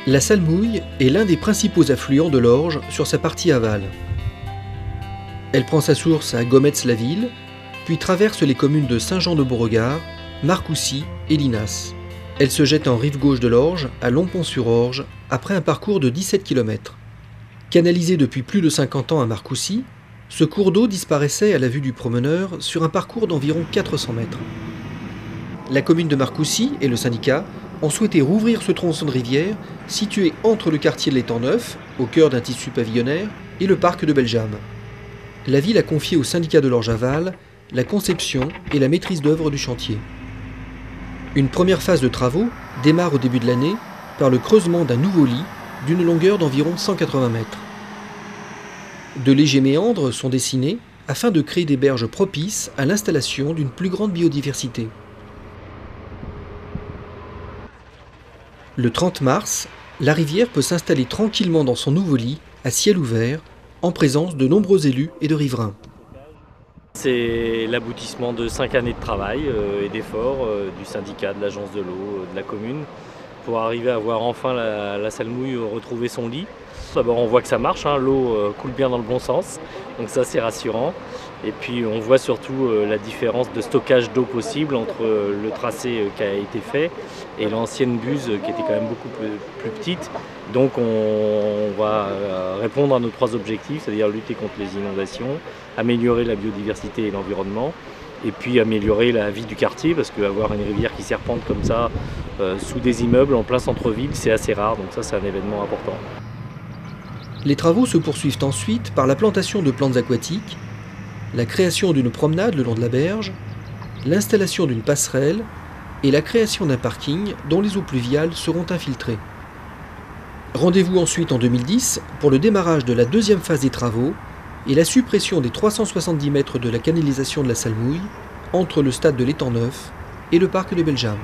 La Salmouille est l'un des principaux affluents de l'Orge sur sa partie aval. Elle prend sa source à Gometz-la-Ville, puis traverse les communes de Saint-Jean-de-Beauregard, Marcoussis et Linas. Elle se jette en rive gauche de l'Orge, à Longpont-sur-Orge, après un parcours de 17 km. Canalisé depuis plus de 50 ans à Marcoussis, ce cours d'eau disparaissait à la vue du promeneur sur un parcours d'environ 400 mètres. La commune de Marcoussis et le syndicat ont souhaité rouvrir ce tronçon de rivière situé entre le quartier de l'Étang Neuf, au cœur d'un tissu pavillonnaire, et le parc de Bellejamme. La ville a confié au syndicat de l'Orge-Aval la conception et la maîtrise d'œuvre du chantier. Une première phase de travaux démarre au début de l'année par le creusement d'un nouveau lit d'une longueur d'environ 180 mètres. De légers méandres sont dessinés afin de créer des berges propices à l'installation d'une plus grande biodiversité. Le 30 mars, la rivière peut s'installer tranquillement dans son nouveau lit, à ciel ouvert, en présence de nombreux élus et de riverains. C'est l'aboutissement de 5 années de travail et d'efforts du syndicat, de l'agence de l'eau, de la commune, pour arriver à voir enfin la Salmouille retrouver son lit. D'abord on voit que ça marche, l'eau coule bien dans le bon sens, donc ça c'est rassurant. Et puis on voit surtout la différence de stockage d'eau possible entre le tracé qui a été fait et l'ancienne buse qui était quand même beaucoup plus petite. Donc on va répondre à nos 3 objectifs, c'est-à-dire lutter contre les inondations, améliorer la biodiversité et l'environnement, et puis améliorer la vie du quartier, parce qu'avoir une rivière qui serpente comme ça sous des immeubles en plein centre-ville, c'est assez rare, donc ça c'est un événement important. Les travaux se poursuivent ensuite par la plantation de plantes aquatiques, la création d'une promenade le long de la berge, l'installation d'une passerelle et la création d'un parking dont les eaux pluviales seront infiltrées. Rendez-vous ensuite en 2010 pour le démarrage de la deuxième phase des travaux et la suppression des 370 mètres de la canalisation de la Salmouille entre le stade de l'Étang Neuf et le parc de Bellejamme.